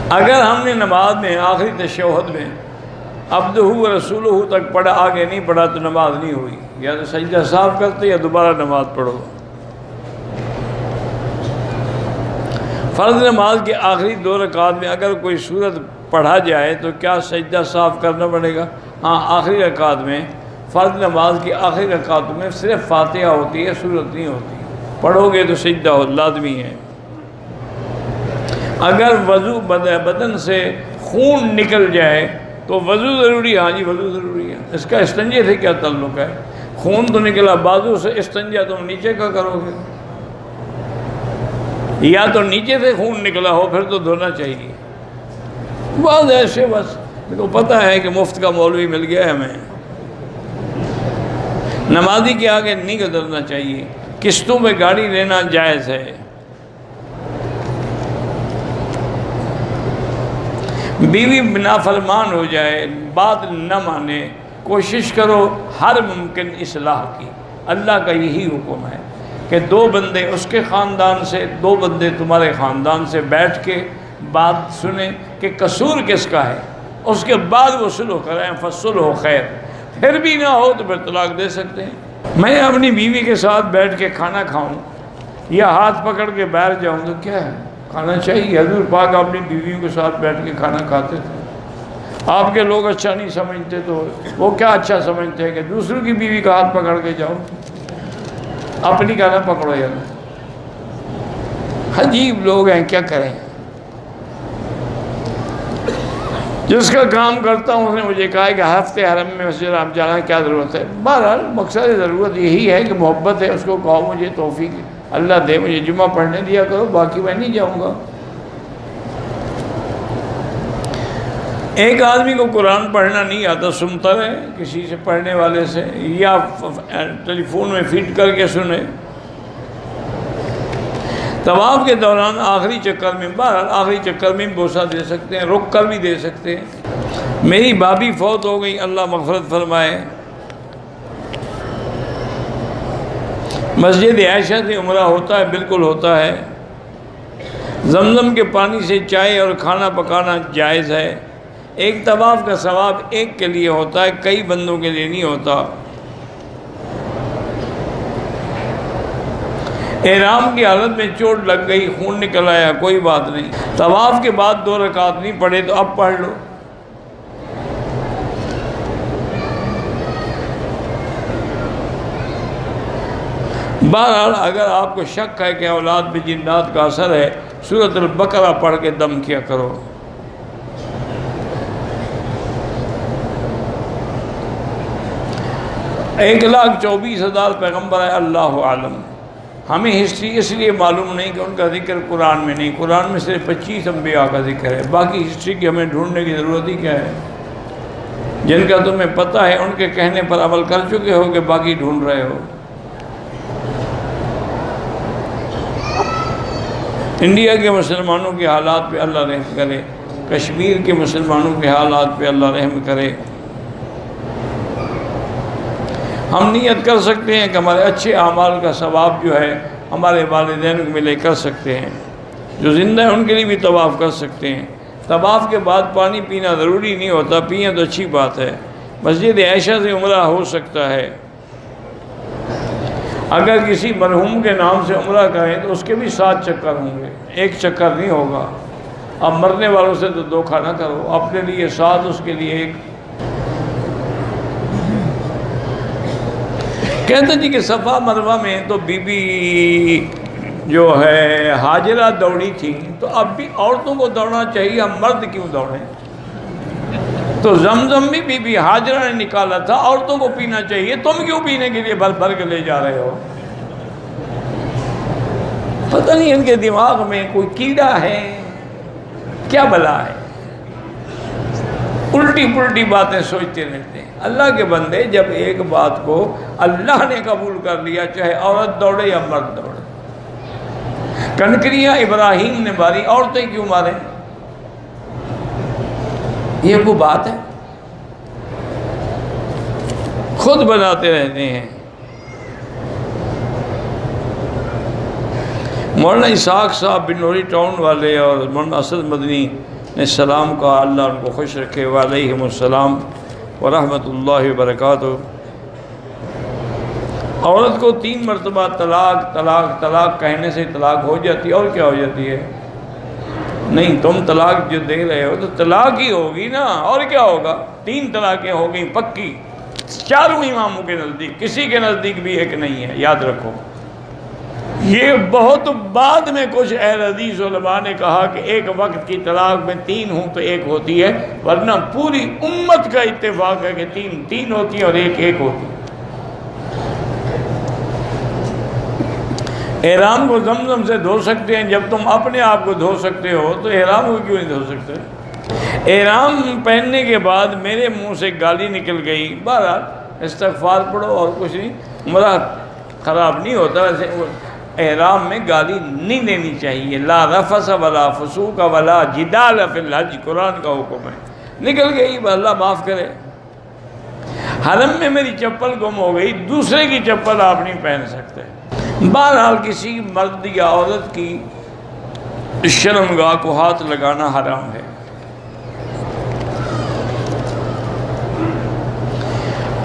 اگر ہم نے نماز میں آخری تشہد میں عبدہ و رسولہ تک پڑھا، آگے نہیں پڑھا تو نماز نہیں ہوئی، یا تو سجدہ صاف کرتے یا دوبارہ نماز پڑھو۔ فرض نماز کے آخری 2 رکعات میں اگر کوئی سورت پڑھا جائے تو کیا سجدہ صاف کرنا پڑے گا؟ ہاں، آخری رکعات میں، فرض نماز کی آخری رکعتوں میں صرف فاتحہ ہوتی ہے، سورت نہیں ہوتی، پڑھو گے تو سجدہ لازمی ہے۔ اگر وضو بدن سے خون نکل جائے تو وضو ضروری ہے؟ ہاں جی، وضو ضروری ہے۔ اس کا استنجے سے کیا تعلق ہے؟ خون تو نکلا بازو سے، استنجا تم نیچے کا کرو گے، یا تو نیچے سے خون نکلا ہو پھر تو دھونا چاہیے۔ بعض ایسے بس تو پتہ ہے کہ مفت کا مولوی مل گیا ہے ہمیں، نمازی کے آگے نہیں گزرنا چاہیے۔ قسطوں پہ گاڑی لینا جائز ہے۔ بیوی نافرمان ہو جائے، بات نہ مانے، کوشش کرو ہر ممکن اصلاح کی۔ اللہ کا یہی حکم ہے کہ 2 بندے اس کے خاندان سے، 2 بندے تمہارے خاندان سے بیٹھ کے بات سنیں کہ قصور کس کا ہے، اس کے بعد وہ صلح کریں، فصلح خیر۔ پھر بھی نہ ہو تو پھر طلاق دے سکتے ہیں۔ میں اپنی بیوی کے ساتھ بیٹھ کے کھانا کھاؤں یا ہاتھ پکڑ کے بیٹھ جاؤں تو کیا ہے؟ کھانا چاہیے۔ حضور پاک اپنی بیویوں کے ساتھ بیٹھ کے کھانا کھاتے تھے۔ آپ کے لوگ اچھا نہیں سمجھتے تو وہ کیا اچھا سمجھتے ہیں کہ دوسروں کی بیوی کا ہاتھ پکڑ کے جاؤ، اپنی کا نہ پکڑو یار۔ عجیب لوگ ہیں، کیا کریں۔ جس کا کام کرتا ہوں اس نے مجھے کہا ہے کہ ہفتے حرم میں مسجد آپ جانا کیا ضرورت ہے؟ بہرحال مقصد ضرورت یہی ہے کہ محبت ہے، اس کو کہو مجھے توفیق اللہ دے، مجھے جمعہ پڑھنے دیا کرو، باقی میں نہیں جاؤں گا۔ ایک آدمی کو قرآن پڑھنا نہیں آتا، سنتا رہے کسی سے، پڑھنے والے سے، یا ٹیلی فون میں فیڈ کر کے سنے۔ طواف کے دوران آخری چکر میں، بہرحال آخری چکر میں بوسہ دے سکتے ہیں، رک کر بھی دے سکتے ہیں۔ میری بھابھی فوت ہو گئی، اللہ مغفرت فرمائے۔ مسجد عائشہ سے عمرہ ہوتا ہے؟ بالکل ہوتا ہے۔ زمزم کے پانی سے چائے اور کھانا پکانا جائز ہے۔ ایک طواف کا ثواب ایک کے لیے ہوتا ہے، کئی بندوں کے لیے نہیں ہوتا۔ احرام کی حالت میں چوٹ لگ گئی، خون نکل آیا، کوئی بات نہیں، طواف کے بعد 2 رکعت نہیں پڑھے تو اب پڑھ لو۔ بہرحال اگر آپ کو شک ہے کہ اولاد میں جنات کا اثر ہے، سورۃ البقرہ پڑھ کے دم کیا کرو۔ ایک 1,24,000 پیغمبر ہے، اللہ عالم۔ ہمیں ہسٹری اس لیے معلوم نہیں کہ ان کا ذکر قرآن میں نہیں، قرآن میں صرف 25 انبیاء کا ذکر ہے، باقی ہسٹری کی ہمیں ڈھونڈنے کی ضرورت ہی کیا ہے؟ جن کا تمہیں پتہ ہے ان کے کہنے پر عمل کر چکے ہو کہ باقی ڈھونڈ رہے ہو۔ انڈیا کے مسلمانوں کے حالات پہ اللہ رحم کرے، کشمیر کے مسلمانوں کے حالات پہ اللہ رحم کرے۔ ہم نیت کر سکتے ہیں کہ ہمارے اچھے اعمال کا ثواب جو ہے ہمارے والدین کو ملے، کر سکتے ہیں۔ جو زندہ ہیں ان کے لیے بھی طواف کر سکتے ہیں۔ طواف کے بعد پانی پینا ضروری نہیں ہوتا، پئیں تو اچھی بات ہے۔ مسجد عائشہ سے عمرہ ہو سکتا ہے۔ اگر کسی مرحوم کے نام سے عمرہ کریں تو اس کے بھی 7 چکر ہوں گے، 1 چکر نہیں ہوگا۔ اب مرنے والوں سے تو دھوکہ نہ کرو، اپنے لیے 7 اس کے لیے 1۔ کہتے جی کہ صفا مروہ میں تو بی بی جو ہے حاجرہ دوڑی تھی، تو اب بھی عورتوں کو دوڑنا چاہیے، ہم مرد کیوں دوڑیں؟ تو زمزم بھی بی بی حاجرہ نے نکالا تھا، عورتوں کو پینا چاہیے، تم کیوں پینے کے لیے بھر بھر کے لے جا رہے ہو؟ پتہ نہیں ان کے دماغ میں کوئی کیڑا ہے، کیا بلا ہے، الٹی پلٹی باتیں سوچتے رہتے ہیں۔ اللہ کے بندے، جب ایک بات کو اللہ نے قبول کر لیا، چاہے عورت دوڑے یا مرد دوڑے۔ کنکریاں ابراہیم نے ماری، عورتیں کیوں ماریں؟ یہ وہ بات ہے؟ خود بناتے رہتے ہیں۔ مولانا اسحاق صاحب بنوری ٹاؤن والے اور مولانا اسد مدنی نے سلام کہا، اللہ ان کو خوش رکھے، وعلیہم السلام ورحمۃ اللہ وبرکاتہ۔ عورت کو 3 مرتبہ طلاق طلاق طلاق کہنے سے طلاق ہو جاتی ہے، اور کیا ہو جاتی ہے؟ نہیں، تم طلاق جو دے رہے ہو تو طلاق ہی ہوگی نا، اور کیا ہوگا؟ 3 طلاقیں ہو گئیں پکی، 4 اماموں کے نزدیک، کسی کے نزدیک بھی ایک نہیں ہے، یاد رکھو۔ یہ بہت بعد میں کچھ اہل حدیث علماء نے کہا کہ ایک وقت کی طلاق میں 3 ہوں تو 1 ہوتی ہے، ورنہ پوری امت کا اتفاق ہے کہ 3 ہوتی ہیں اور 1 ہوتی ہے۔ احرام کو زمزم سے دھو سکتے ہیں، جب تم اپنے آپ کو دھو سکتے ہو تو احرام کو کیوں نہیں دھو سکتے؟ احرام پہننے کے بعد میرے منہ سے گالی نکل گئی، بہرحال استغفار پڑھو اور کچھ نہیں، عمرہ خراب نہیں ہوتا۔ ویسے احرام میں گالی نہیں دینی چاہیے، لا رفث ولا فسوق ولا جدال فی الحج، قرآن کا حکم ہے۔ نکل گئی، اللہ معاف کرے۔ حرم میں میری چپل گم ہو گئی، دوسرے کی چپل آپ نہیں پہن سکتے۔ بہرحال کسی مرد یا عورت کی شرمگاہ کو ہاتھ لگانا حرام ہے۔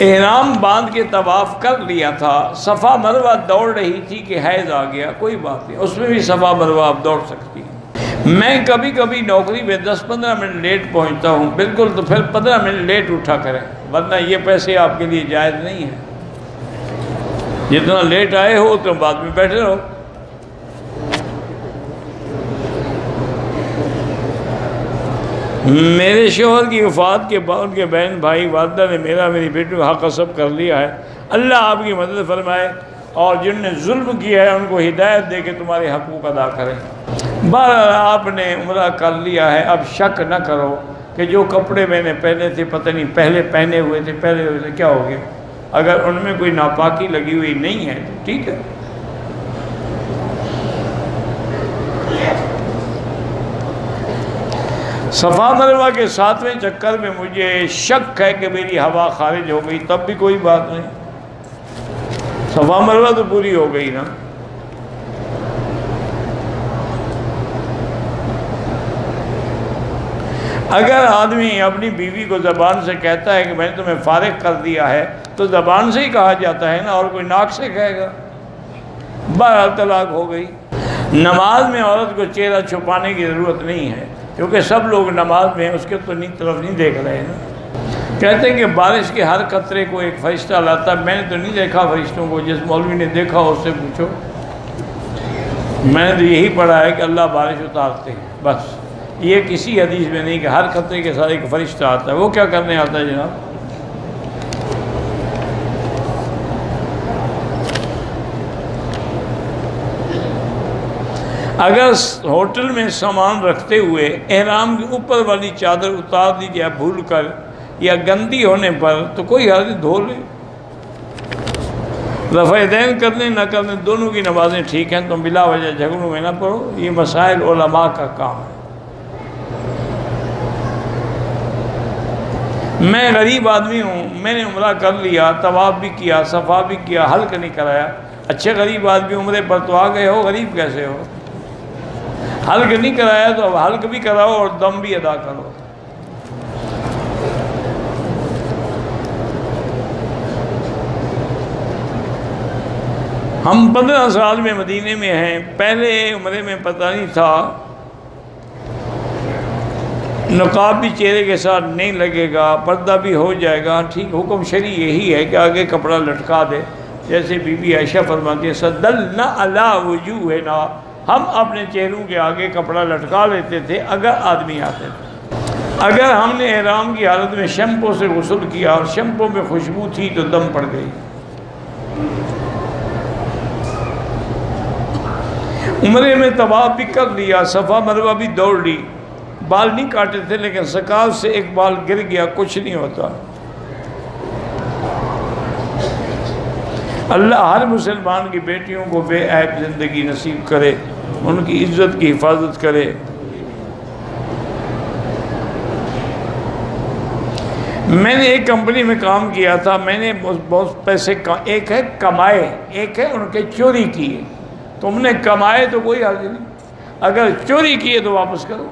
احرام باندھ کے طواف کر لیا تھا، صفا مروہ دوڑ رہی تھی کہ حیض آ گیا، کوئی بات نہیں، اس میں بھی صفا مروہ آپ دوڑ سکتی ہیں۔ میں کبھی کبھی نوکری میں 10-15 منٹ لیٹ پہنچتا ہوں، بالکل، تو پھر 15 منٹ لیٹ اٹھا کریں، ورنہ یہ پیسے آپ کے لیے جائز نہیں ہیں۔ جتنا لیٹ آئے ہو تو بعد میں بیٹھے رہو۔ میرے شوہر کی وفات کے بعد ان کے بہن بھائی والدہ نے میری بیٹی کو حق قسم کر لیا ہے، اللہ آپ کی مدد فرمائے، اور جن نے ظلم کیا ہے ان کو ہدایت دے کے تمہارے حقوق ادا کرے۔ بہرحال آپ نے عمرہ کر لیا ہے، اب شک نہ کرو کہ جو کپڑے میں نے پہنے تھے پتہ نہیں پہلے پہنے ہوئے تھے کیا ہو گیا۔ اگر ان میں کوئی ناپاکی لگی ہوئی نہیں ہے تو ٹھیک ہے۔ صفا مروہ کے 7ویں چکر میں مجھے شک ہے کہ میری ہوا خارج ہو گئی، تب بھی کوئی بات نہیں، صفا مروہ تو پوری ہو گئی نا۔ اگر آدمی اپنی بیوی کو زبان سے کہتا ہے کہ میں نے تمہیں فارغ کر دیا ہے تو زبان سے ہی کہا جاتا ہے نا، اور کوئی ناک سے کہے گا؟ بہرحال طلاق ہو گئی۔ نماز میں عورت کو چہرہ چھپانے کی ضرورت نہیں ہے، کیونکہ سب لوگ نماز میں اس کے طرف نہیں دیکھ رہے ہیں نا۔ کہتے ہیں کہ بارش کے ہر قطرے کو ایک فرشتہ لاتا ہے، میں نے تو نہیں دیکھا فرشتوں کو، جس مولوی نے دیکھا اس سے پوچھو۔ میں نے تو یہی پڑھا ہے کہ اللہ بارش اتارتے ہیں، بس۔ یہ کسی حدیث میں نہیں کہ ہر قطرے کے ساتھ ایک فرشتہ آتا ہے، وہ کیا کرنے آتا ہے جناب؟ اگر ہوٹل میں سامان رکھتے ہوئے احرام کے اوپر والی چادر اتار دی جائے بھول کر یا گندی ہونے پر تو کوئی حرج، دھو لے۔ رفع دین کرنے نہ کرنے دونوں کی نمازیں ٹھیک ہیں، تم بلا وجہ جھگڑوں میں نہ پڑو، یہ مسائل علماء کا کام ہے۔ میں غریب آدمی ہوں، میں نے عمرہ کر لیا، طواف بھی کیا، صفا بھی کیا، حلق نہیں کرایا۔ اچھے غریب آدمی عمرے پر تو آ گئے ہو، غریب کیسے ہو؟ حلق نہیں کرایا تو اب حلق بھی کراؤ اور دم بھی ادا کرو۔ ہم 15 سال میں مدینے میں ہیں، پہلے عمرے میں پتہ نہیں تھا، نقاب بھی چہرے کے ساتھ نہیں لگے گا، پردہ بھی ہو جائے گا، ٹھیک، حکم شرعی یہی ہے کہ آگے کپڑا لٹکا دے، جیسے بی بی عائشہ فرماتی ہے صدلنا علی وجوہنا، ہم اپنے چہروں کے آگے کپڑا لٹکا لیتے تھے اگر آدمی آتے تھے۔ اگر ہم نے احرام کی حالت میں شیمپو سے غسل کیا اور شیمپو میں خوشبو تھی تو دم پڑ گئی۔ عمرے میں طواف بھی کر لیا، صفا مروہ بھی دوڑ لی، بال نہیں کاٹے تھے لیکن سکال سے ایک بال گر گیا، کچھ نہیں ہوتا۔ اللہ ہر مسلمان کی بیٹیوں کو بے عیب زندگی نصیب کرے، ان کی عزت کی حفاظت کرے۔ میں نے ایک کمپنی میں کام کیا تھا، میں نے بہت پیسے، ایک ہے کمائے، ایک ہے ان کے چوری کیے۔ تم نے کمائے تو کوئی حرج نہیں، اگر چوری کیے تو واپس کرو۔